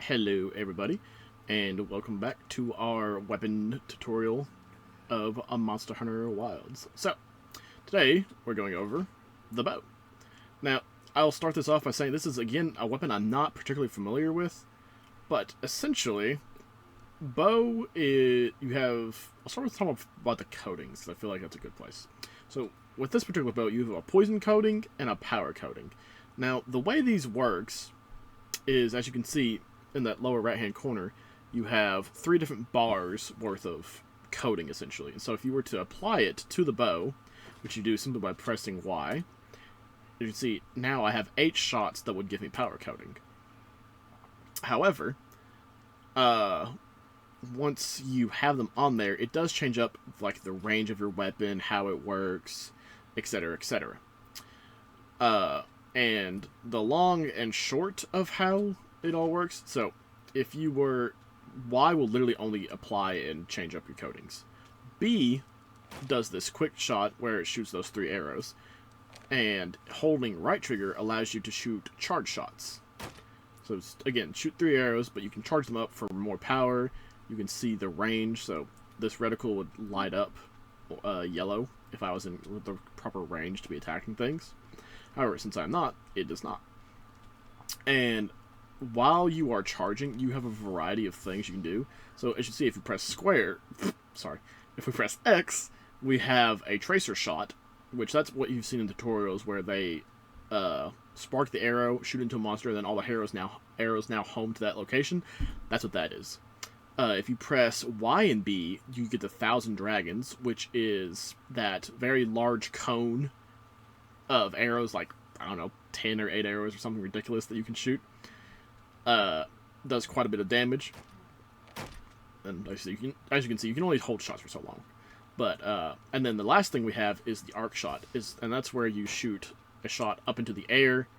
Hello everybody, and welcome back to our weapon tutorial of a Monster Hunter Wilds. So, today we're going over the bow. Now, I'll start this off by saying this is again a weapon I'm not particularly familiar with, but essentially, bow is, I'll start with talking about the coatings, because I feel like that's a good place. So, with this particular bow, you have a poison coating and a power coating. Now, the way these works is, as you can see, in that lower right hand corner, you have 3 different bars worth of coating essentially. And so if you were to apply it to the bow, which you do simply by pressing Y, you can see now I have 8 shots that would give me power coating. However, once you have them on there, it does change up like the range of your weapon, how it works, etc., etc. And the long and short of how it all works. So, if you were... Y will literally only apply and change up your coatings. B does this quick shot where it shoots those 3 arrows. And holding right trigger allows you to shoot charge shots. So, again, shoot 3 arrows, but you can charge them up for more power. You can see the range, so this reticle would light up yellow if I was in the proper range to be attacking things. However, since I'm not, it does not. And while you are charging, you have a variety of things you can do. So as you see, if you press square, if we press X, we have a tracer shot, which that's what you've seen in tutorials where they spark the arrow, shoot into a monster, and then all the arrows now home to that location. That's what that is. If you press Y and B, you get the 1,000 Dragons, which is that very large cone of arrows, like, I don't know, 10 or 8 arrows or something ridiculous that you can shoot. Does quite a bit of damage. And as you can see, you can only hold shots for so long. But, and then the last thing we have is the arc shot, and that's where you shoot a shot up into the air,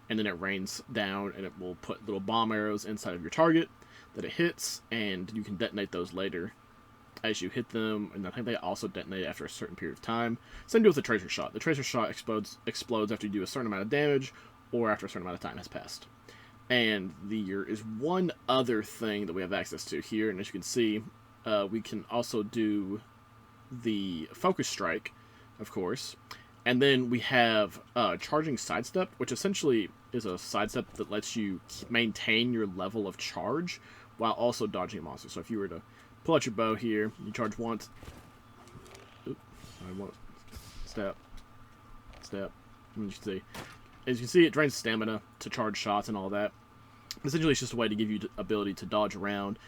and then it rains down, and it will put little bomb arrows inside of your target that it hits, and you can detonate those later as you hit them, and I think they also detonate after a certain period of time. Same deal with the tracer shot. The tracer shot explodes after you do a certain amount of damage, or after a certain amount of time has passed. And there is one other thing that we have access to here, and as you can see, we can also do the focus strike, of course, and then we have charging sidestep, which essentially is a sidestep that lets you maintain your level of charge while also dodging a monster. So if you were to pull out your bow here, you charge once. Oops, I want step. As you can see, it drains stamina to charge shots and all that. Essentially, it's just a way to give you the ability to dodge around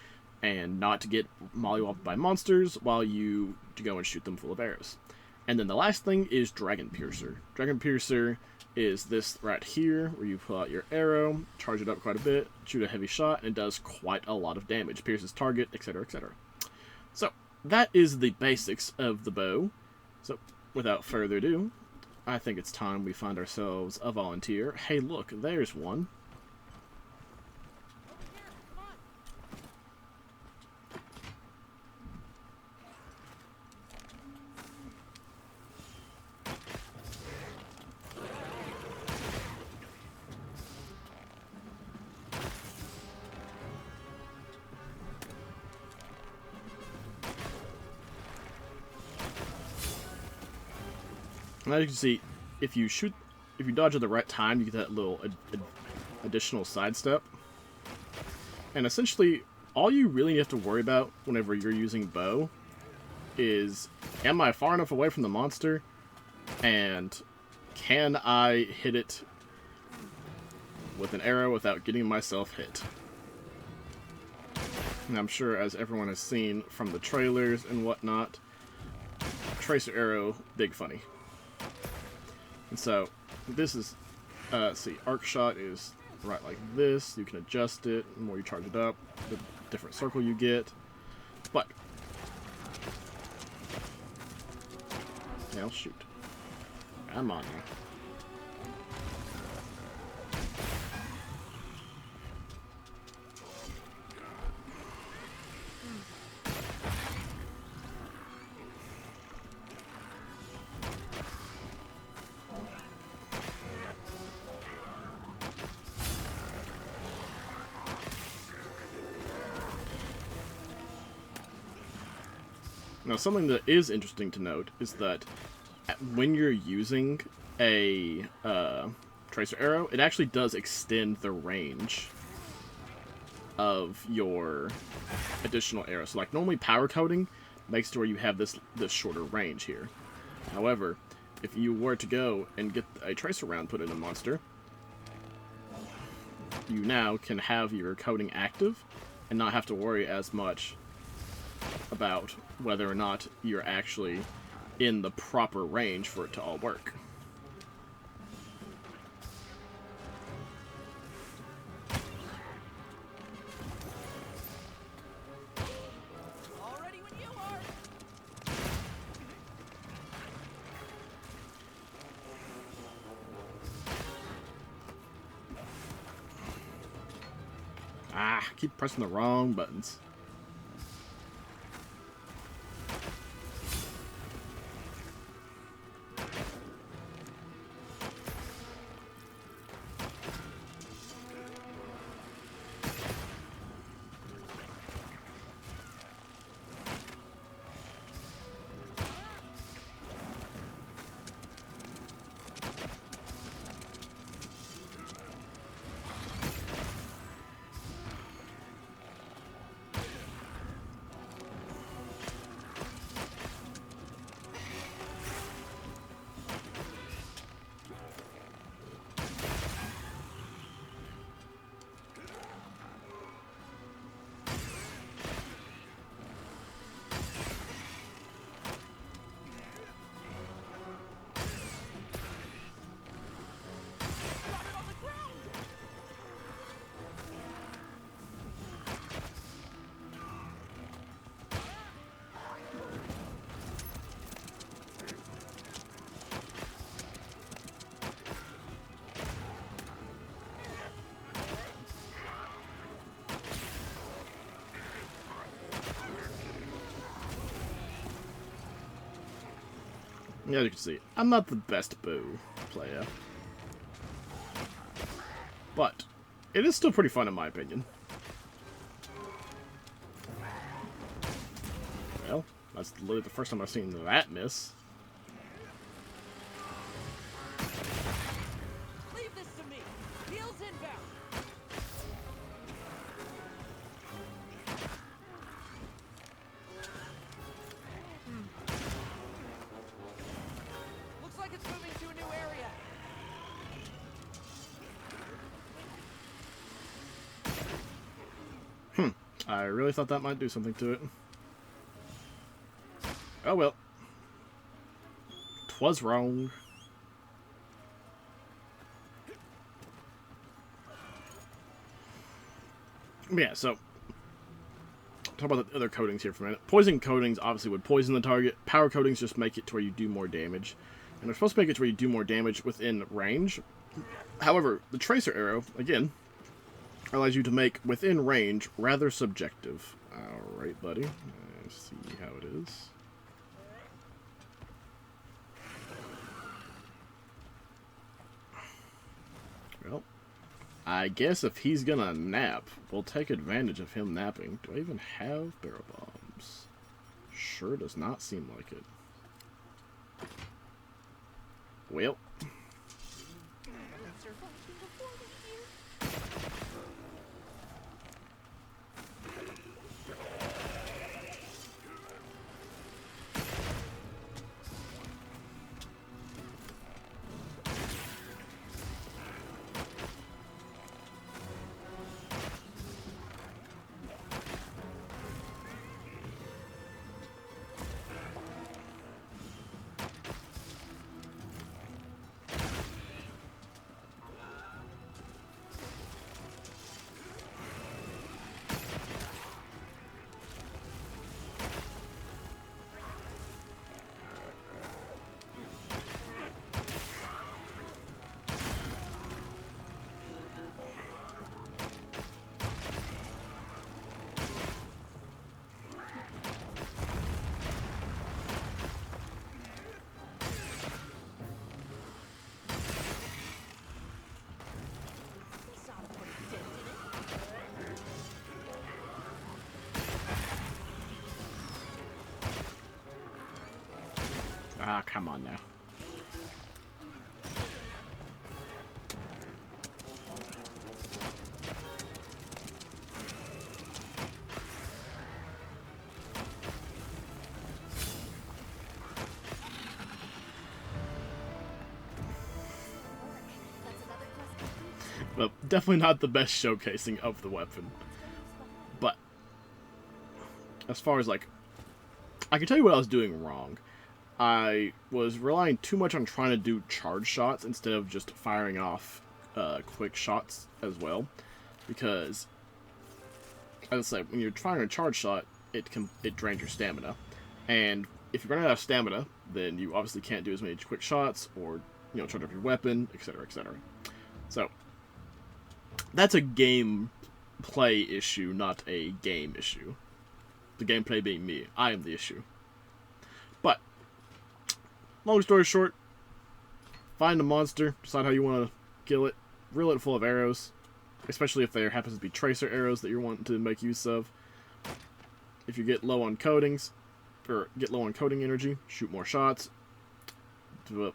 and not to get mollywopped by monsters while you go and shoot them full of arrows. And then the last thing is Dragon Piercer. Dragon Piercer is this right here, where you pull out your arrow, charge it up quite a bit, shoot a heavy shot, and it does quite a lot of damage. Pierces target, etc., etc. So, that is the basics of the bow. So, without further ado, I think it's time we find ourselves a volunteer. Hey, look, there's one. And as you can see, if you dodge at the right time, you get that little additional sidestep. And essentially, all you really have to worry about whenever you're using bow is, am I far enough away from the monster? And can I hit it with an arrow without getting myself hit? And I'm sure, as everyone has seen from the trailers and whatnot, tracer arrow, big funny. And so, this is, see, arc shot is right like this. You can adjust it. The more you charge it up, the different circle you get. But, now shoot. I'm on you. Now, something that is interesting to note is that when you're using a tracer arrow, it actually does extend the range of your additional arrows. So, like, normally power coating makes it where you have this shorter range here. However, if you were to go and get a tracer round put in a monster, you now can have your coating active and not have to worry as much about whether or not you're actually in the proper range for it to all work. Already when you are. Ah, keep pressing the wrong buttons. As you can see, I'm not the best bow player. But it is still pretty fun in my opinion. Well, that's literally the first time I've seen that miss. Leave this to me. Heels inbound. Looks like it's moving to a new area. I really thought that might do something to it. Oh well. 'Twas wrong. Yeah, so talk about the other coatings here for a minute. Poison coatings obviously would poison the target. Power coatings just make it to where you do more damage. And they're supposed to make it to where you do more damage within range. However, the tracer arrow, again, allows you to make within range rather subjective. Alright, buddy. Let's see how it is. Well, I guess if he's gonna nap, we'll take advantage of him napping. Do I even have barrel bombs? Sure does not seem like it. Well. Ah, come on now. But definitely not the best showcasing of the weapon. But as far as like, I can tell you what I was doing wrong. I was relying too much on trying to do charge shots instead of just firing off quick shots as well, because as I said, when you're trying a charge shot, it drains your stamina, and if you're running out of stamina, then you obviously can't do as many quick shots or charge up your weapon, etc., etc. So that's a gameplay issue, not a game issue. The gameplay being me, I am the issue. But long story short, find a monster, decide how you want to kill it, reel it full of arrows, especially if there happens to be tracer arrows that you're wanting to make use of. If you get low on coatings, or get low on coating energy, shoot more shots, to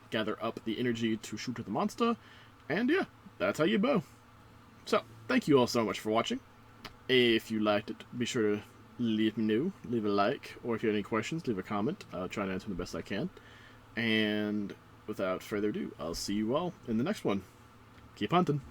gather up the energy to shoot at the monster, and yeah, that's how you bow. So, thank you all so much for watching. If you liked it, be sure to leave me know, leave a like, or if you have any questions, leave a comment. I'll try to answer them the best I can. And without further ado, I'll see you all in the next one. Keep hunting.